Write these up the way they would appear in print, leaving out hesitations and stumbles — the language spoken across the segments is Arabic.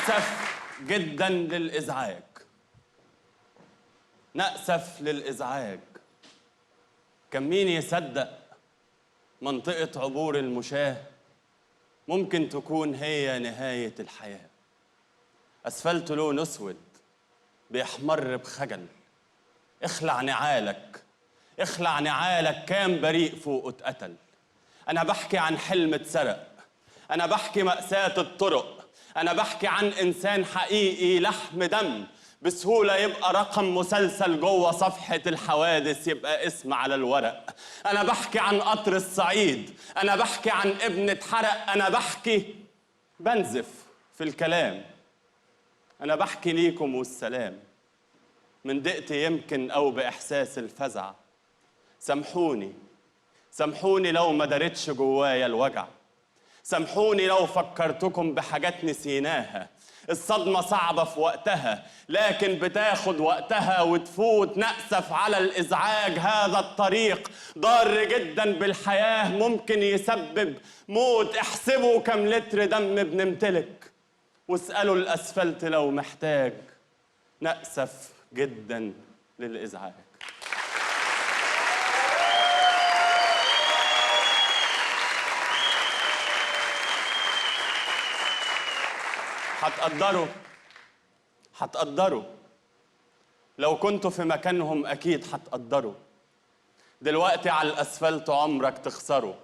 نأسف جدا للإزعاج، نأسف للإزعاج. كان مين يصدق منطقة عبور المشاة ممكن تكون هي نهاية الحياة؟ أسفلت لون أسود بيحمر بخجل. اخلع نعالك، اخلع نعالك، كام بريء فوق اتقتل. أنا بحكي عن حلم اتسرق، أنا بحكي مأساة الطرق، أنا بحكي عن إنسان حقيقي لحم دم بسهولة يبقى رقم مسلسل جوه صفحة الحوادث، يبقى اسم على الورق. أنا بحكي عن قطر الصعيد، أنا بحكي عن ابن اتحرق، أنا بحكي بنزف في الكلام. أنا بحكي ليكم والسلام من دقتي يمكن أو بإحساس الفزع. سامحوني، سامحوني لو ما دارتش جوايا الوجع، سامحوني لو فكرتكم بحاجات نسيناها. الصدمة صعبة في وقتها لكن بتاخد وقتها وتفوت. نأسف على الإزعاج، هذا الطريق ضار جدا بالحياة، ممكن يسبب موت. احسبوا كم لتر دم بنمتلك واسألوا الأسفلت لو محتاج. نأسف جدا للإزعاج. هتقدروا لو كنتوا في مكانهم، أكيد هتقدروا. دلوقتي على الأسفلت عمرك تخسره،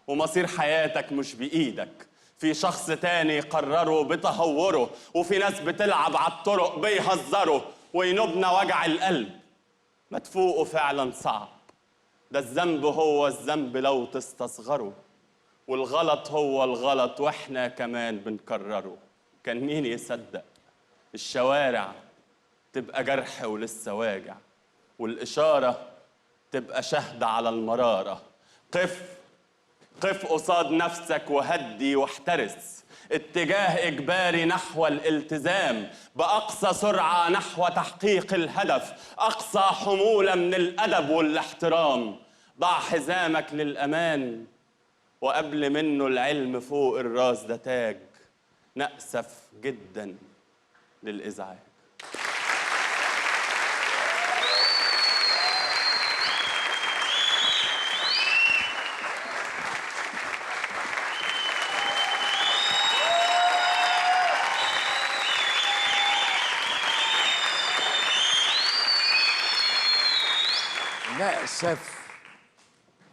ومصير حياتك مش بإيدك، في شخص تاني قرره بتهوره، وفي ناس بتلعب على الطرق بيهزروا وينوبنا وجع القلب. ما تفوقوا فعلا صعب، ده الذنب هو الذنب لو تستصغروا، والغلط هو الغلط واحنا كمان بنكرره. كان مين يصدق الشوارع تبقى جرح ولسه واجع، والإشارة تبقى شهد على المرارة. قف قف قصاد نفسك وهدي واحترس، اتجاه إجباري نحو الالتزام بأقصى سرعة نحو تحقيق الهدف، أقصى حمولة من الأدب والاحترام. ضع حزامك للأمان وقبل منه العلم، فوق الراس ده تاج. نأسف جدا للإزعاج.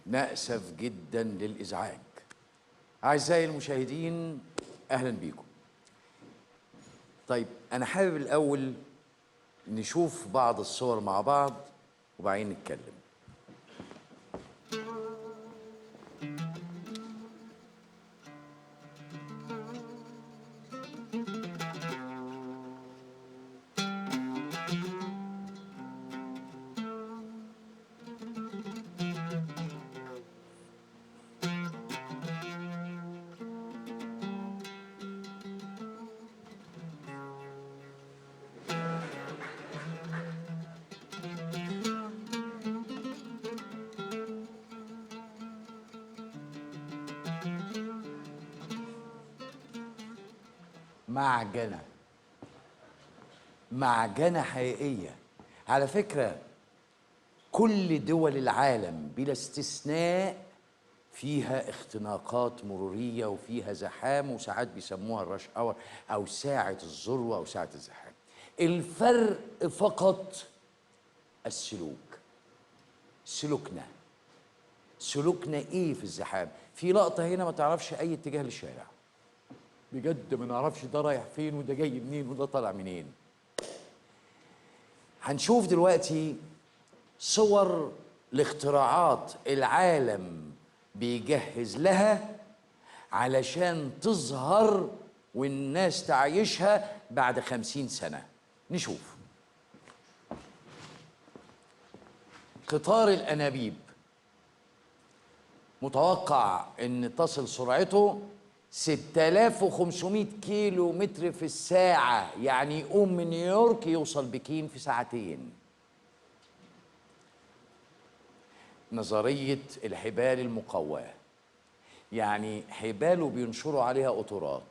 نأسف جدا للإزعاج. أعزائي المشاهدين، أهلا بيكم. طيب، أنا حابب الأول نشوف بعض الصور مع بعض وبعدين نتكلم. معجنة حقيقية. على فكرة، كل دول العالم بلا استثناء فيها اختناقات مرورية وفيها زحام، وساعات بيسموها الراش اور أو ساعة الذروة أو ساعة الزحام. الفرق فقط السلوك. سلوكنا ايه في الزحام؟ في لقطة هنا ما تعرفش أي اتجاه للشارع، بجد ما نعرفش ده رايح فين وده جاي منين وده طالع منين. هنشوف دلوقتي صور لاختراعات العالم بيجهز لها علشان تظهر والناس تعيشها بعد 50 سنة. نشوف. قطار الأنابيب متوقع ان تصل سرعته 6500 كيلو متر في الساعة، يعني يقوم من نيويورك يوصل بكين في ساعتين. نظرية الحبال المقواة، يعني حباله بينشروا عليها قطورات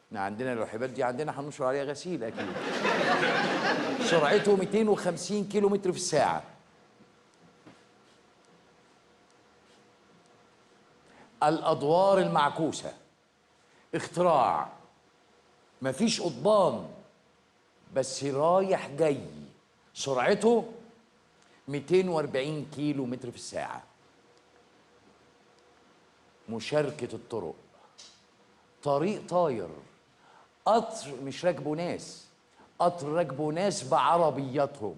احنا عندنا الوحيبات دي عندنا هننشر عليها غسيل اكيد. سرعته 250 كيلو متر في الساعة. الأدوار المعكوسة اختراع مفيش قضبان بس رايح جاي، سرعته 240 كيلو متر في الساعة. مشاركة الطرق، طريق طاير، قطر مش راكبه ناس، قطر راكبه ناس بعربياتهم،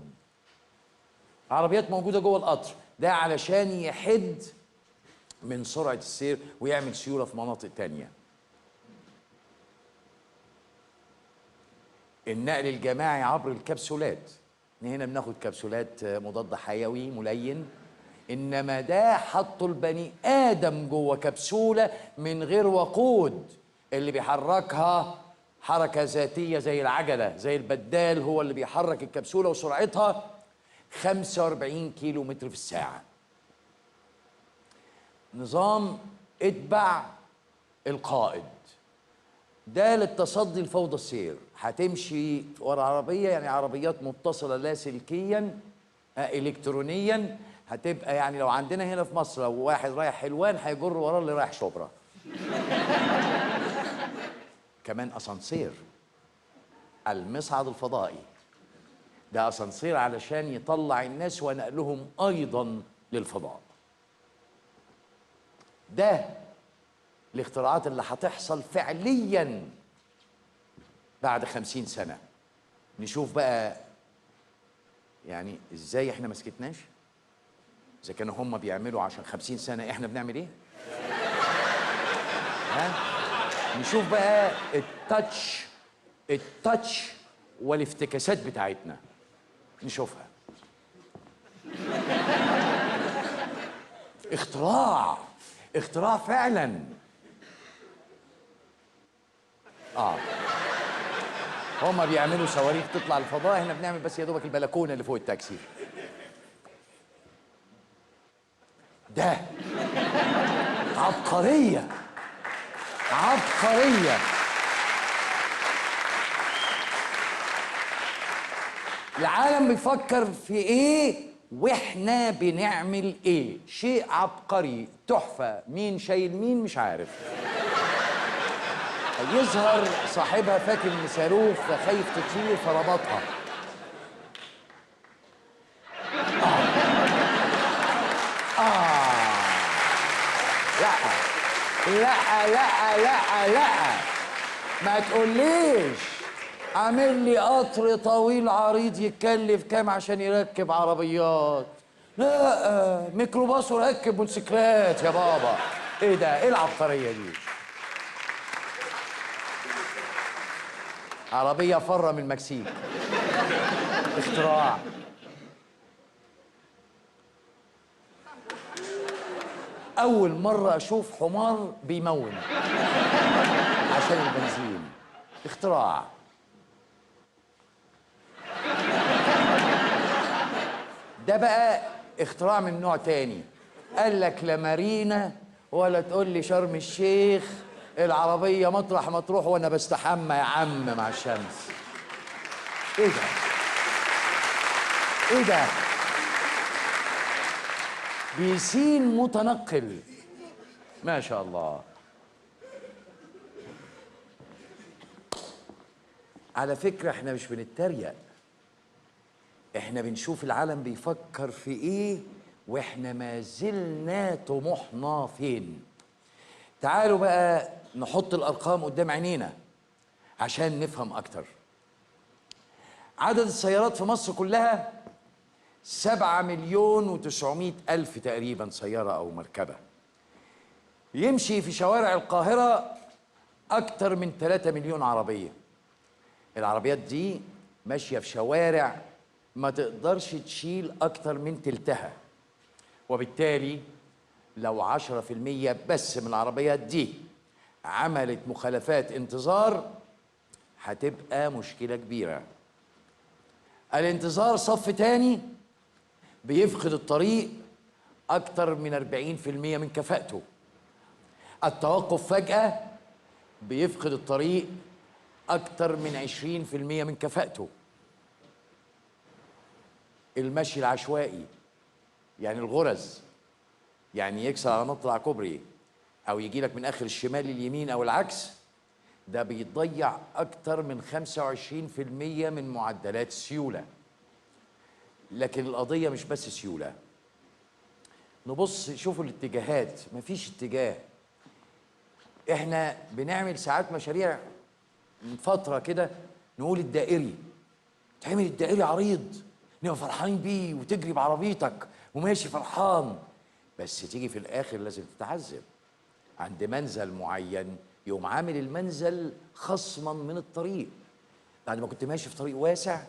عربيات موجودة جوه القطر ده علشان يحد من سرعة السير ويعمل سيولة في مناطق تانية. النقل الجماعي عبر الكبسولات، هنا بناخد كبسولات مضاد حيوي ملين، انما ده حطوا البني ادم جوه كبسوله من غير وقود، اللي بيحركها حركه ذاتيه زي العجله زي البدال، هو اللي بيحرك الكبسوله وسرعتها 45 كيلو متر في الساعه. نظام اتبع القائد ده للتصدي لفوضى السير. هتمشي ورا عربيه، يعني عربيات متصله لاسلكيا الكترونيا، هتبقى يعني لو عندنا هنا في مصر لو واحد رايح حلوان هيجر وراه اللي رايح شبرا. كمان اسانسير، المصعد الفضائي ده اسانسير علشان يطلع الناس ونقلهم ايضا للفضاء. ده الاختراعات اللي هتحصل فعليا بعد 50 سنة. نشوف بقى يعني ازاي احنا ما سكتناش. اذا كانوا هم بيعملوا عشان 50 سنة احنا بنعمل ايه؟ ها؟ نشوف بقى التاتش والافتكاسات بتاعتنا، نشوفها. اختراع فعلا. هما بيعملوا صواريخ تطلع الفضاء، احنا بنعمل بس يا دوبك البلكونه اللي فوق التاكسي. ده عبقريه. العالم بيفكر في ايه واحنا بنعمل ايه، شيء عبقري تحفه. مين شايل مين مش عارف. يظهر صاحبها فاكر ان صاروخ فخايف تطير فربطها. لا ما تقوليش عامل لي قطر طويل عريض يتكلف كام عشان يركب عربيات. لا ميكروباص وركب موتوسيكلات يا بابا. ايه ده؟ ايه العبقريه دي؟ عربيه فره من المكسيك. اختراع. اول مره اشوف حمار بيمون عشان البنزين. اختراع. ده بقى اختراع من نوع تاني. قال لك لا مارينا ولا تقول لي شرم الشيخ، العربيه مطرح ما تروح وانا بستحمى يا عم مع الشمس. ايه ده؟ ايه ده؟ بيسين متنقل. ما شاء الله. على فكرة احنا مش بنتريق، احنا بنشوف العالم بيفكر في ايه واحنا ما زلنا طموحنا فين. تعالوا بقى نحط الارقام قدام عينينا عشان نفهم اكتر. عدد السيارات في مصر كلها 7,900,000 تقريبا سيارة أو مركبة. يمشي في شوارع القاهرة أكتر من 3 مليون عربية. العربيات دي ماشية في شوارع ما تقدرش تشيل أكتر من تلتها، وبالتالي لو 10% بس من العربيات دي عملت مخالفات انتظار هتبقى مشكلة كبيرة. الانتظار صف تاني بيفقد الطريق أكتر من 40% من كفاءته. التوقف فجأة بيفقد الطريق أكتر من 20% من كفاءته. المشي العشوائي، يعني الغرز، يعني يكسر على مطلع كوبري أو يجي لك من آخر الشمال لليمين أو العكس، ده بيضيع أكتر من 25% من معدلات السيولة. لكن القضية مش بس سيولة. نبص شوفوا الاتجاهات، مفيش اتجاه. احنا بنعمل ساعات مشاريع من فترة كده نقول الدائري، تعمل الدائري عريض نبقى فرحانين بيه وتجري بعربيتك وماشي فرحان، بس تيجي في الآخر لازم تتعذب. عند منزل معين يقوم عامل المنزل خصما من الطريق، بعد ما كنت ماشي في طريق واسع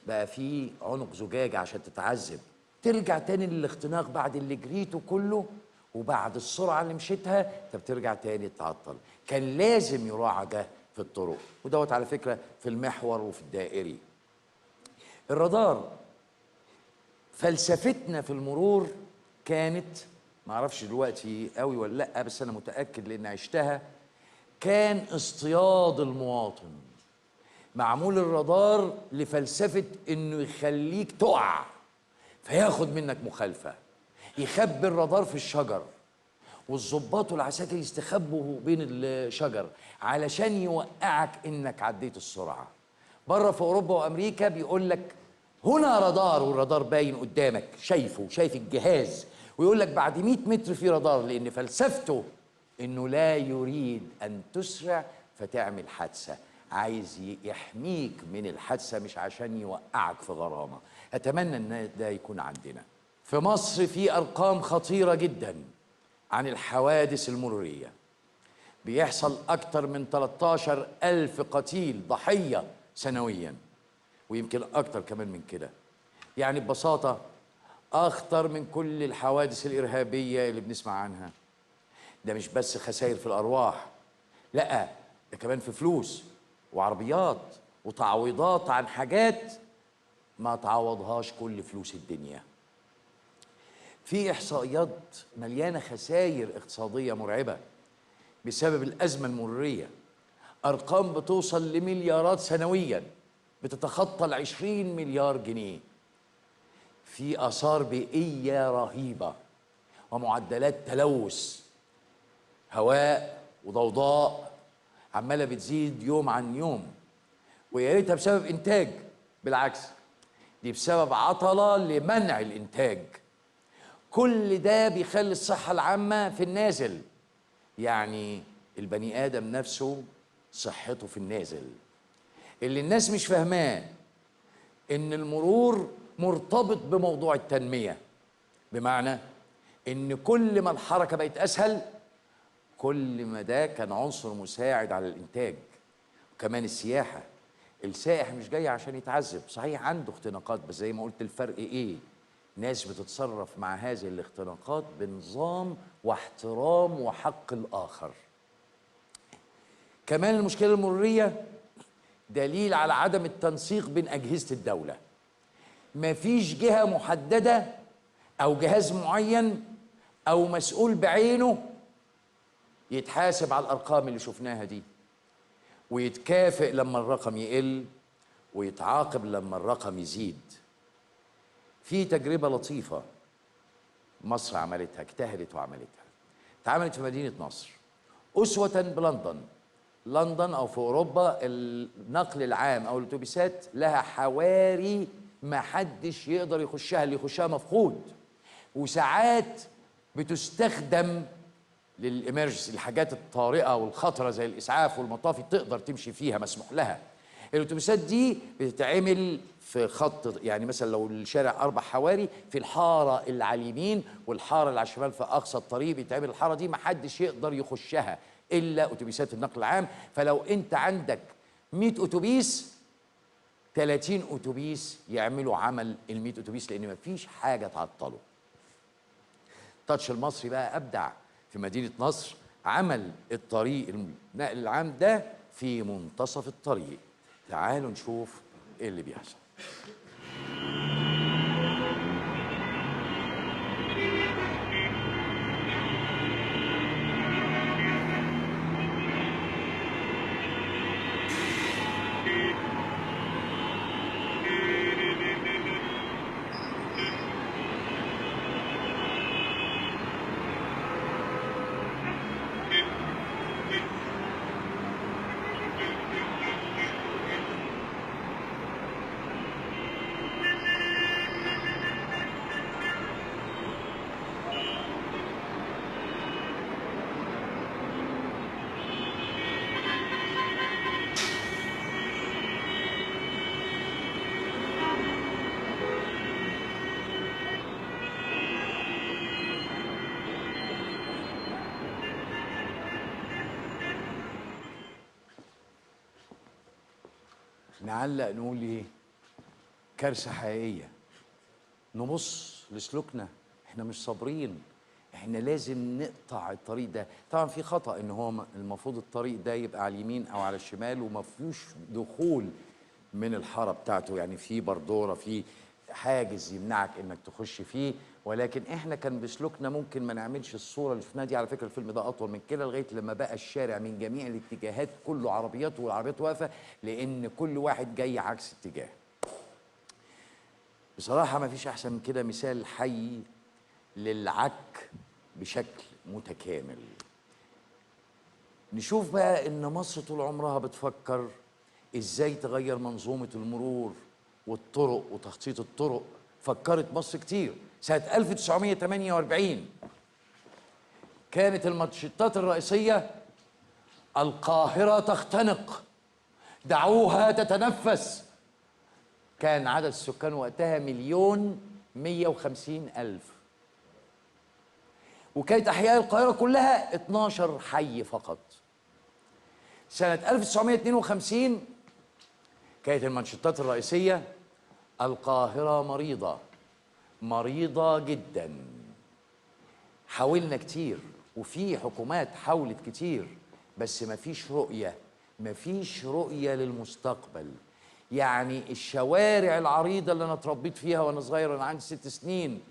بقى فيه عنق زجاج عشان تتعذب، ترجع تاني للاختناق بعد اللي جريته كله وبعد السرعة اللي مشيتها انت بترجع تاني تتعطل. كان لازم يراعى ده في الطرق، ودوت على فكرة في المحور وفي الدائري. الرادار، فلسفتنا في المرور كانت، معرفش دلوقتي قوي ولا لأ بس أنا متأكد لأن عشتها، كان اصطياد المواطن. معمول الرادار لفلسفة إنه يخليك تقع فياخد منك مخالفة، يخبي الرادار في الشجر والظباط والعساكر يستخبوا بين الشجر علشان يوقعك إنك عديت السرعة. بره في أوروبا وأمريكا بيقول لك هنا رادار، والرادار باين قدامك شايفه، شايف الجهاز، ويقول لك بعد 100 متر في رادار، لأن فلسفته إنه لا يريد أن تسرع فتعمل حادثة، عايز يحميك من الحادثة مش عشان يوقعك في غرامة. أتمنى أن ده يكون عندنا. في مصر في أرقام خطيرة جدا عن الحوادث المرورية، بيحصل أكتر من 13,000 قتيل ضحية سنويا، ويمكن أكتر كمان من كده. يعني ببساطة أخطر من كل الحوادث الإرهابية اللي بنسمع عنها. ده مش بس خسائر في الأرواح، لأ ده كمان في فلوس وعربيات وتعويضات عن حاجات ما تعوضهاش كل فلوس الدنيا. في إحصائيات مليانة خسائر اقتصادية مرعبة بسبب الأزمة المرورية، أرقام بتوصل لمليارات سنويا، بتتخطى 20 مليار جنيه. في آثار بيئية رهيبة ومعدلات تلوث هواء وضوضاء عمالة بتزيد يوم عن يوم، ويا ريتها بسبب إنتاج، بالعكس دي بسبب عطلة لمنع الإنتاج. كل ده بيخلي الصحة العامة في النازل، يعني البني آدم نفسه صحته في النازل. اللي الناس مش فاهماه إن المرور مرتبط بموضوع التنمية، بمعنى إن كل ما الحركة بقت أسهل كل ما ده كان عنصر مساعد على الإنتاج. وكمان السياحة، السائح مش جاي عشان يتعذب، صحيح عنده اختناقات بس زي ما قلت الفرق إيه؟ ناس بتتصرف مع هذه الاختناقات بنظام واحترام وحق الآخر. كمان المشكلة المرورية دليل على عدم التنسيق بين أجهزة الدولة. مفيش جهة محددة أو جهاز معين أو مسؤول بعينه يتحاسب على الأرقام اللي شفناها دي، ويتكافئ لما الرقم يقل ويتعاقب لما الرقم يزيد. في تجربة لطيفة مصر عملتها، اجتهدت وعملتها، اتعملت في مدينة نصر أسوة بلندن. لندن أو في أوروبا النقل العام أو الأتوبيسات لها حواري ما حدش يقدر يخشها، اللي يخشها مفقود، وساعات بتستخدم للإمرجنسي، الحاجات الطارئة والخطرة زي الإسعاف والمطافي تقدر تمشي فيها، مسموح لها. الأتوبيسات دي بتتعمل في خط، يعني مثلا لو الشارع 4 حواري، في الحارة اللي على اليمين والحارة اللي على الشمال في أقصى الطريق بيتعمل الحارة دي ما حدش يقدر يخشها إلا أتوبيسات النقل العام. فلو أنت عندك 100 أتوبيس 30 أتوبيس يعملوا عمل ال 100 أتوبيس، لأن مفيش حاجة تعطله. التاتش المصري بقى أبدع في مدينة نصر، عمل الطريق النقل العام ده في منتصف الطريق. تعالوا نشوف ايه اللي بيحصل. نعلق نقول ايه؟ كارثة حقيقية. نبص لسلوكنا، احنا مش صابرين، احنا لازم نقطع الطريق ده. طبعا في خطأ ان هو المفروض الطريق ده يبقى على اليمين او على الشمال وما فيهوش دخول من الحاره بتاعته، يعني في بردوره، في حاجز يمنعك انك تخش فيه، ولكن احنا كان بسلوكنا ممكن ما نعملش الصوره اللي شفناها دي. على فكره الفيلم ده اطول من كده، لغايه لما بقى الشارع من جميع الاتجاهات كله عربيات، والعربيات واقفه لان كل واحد جاي عكس اتجاه. بصراحه ما فيش احسن من كده مثال حي للعك بشكل متكامل. نشوف بقى ان مصر طول عمرها بتفكر ازاي تغير منظومة المرور والطرق وتخطيط الطرق. فكرت مصر كتير. سنة 1948 كانت المنشطات الرئيسية: القاهرة تختنق، دعوها تتنفس. كان عدد السكان وقتها 1,150,000، وكانت أحياء القاهرة كلها 12 حي فقط. سنة 1952 كانت المنشطات الرئيسية: القاهرة مريضة، مريضة جدا. حاولنا كتير وفي حكومات حاولت كتير، بس مفيش رؤية، مفيش رؤية للمستقبل. يعني الشوارع العريضة اللي أنا اتربيت فيها وأنا صغير، أنا عندي 6 سنين،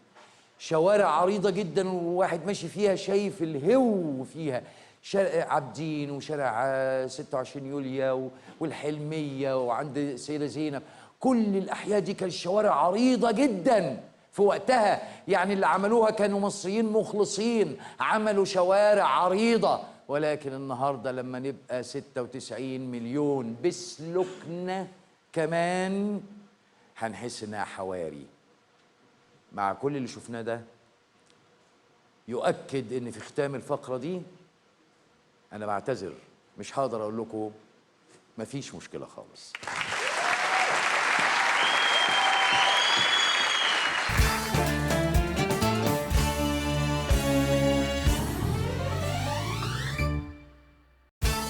شوارع عريضة جدا وواحد ماشي فيها شايف الهو فيها. شارع عابدين وشارع 26 يوليو والحلمية وعند السيدة زينب، كل الأحياء دي كانت شوارع عريضة جدا في وقتها. يعني اللي عملوها كانوا مصريين مخلصين، عملوا شوارع عريضة. ولكن النهاردة لما نبقى 96 مليون بسلوكنا كمان هنحس إنها حواري. مع كل اللي شفناه ده يؤكد ان في ختام الفقره دي انا بعتذر، مش هقدر اقول لكم مفيش مشكله خالص.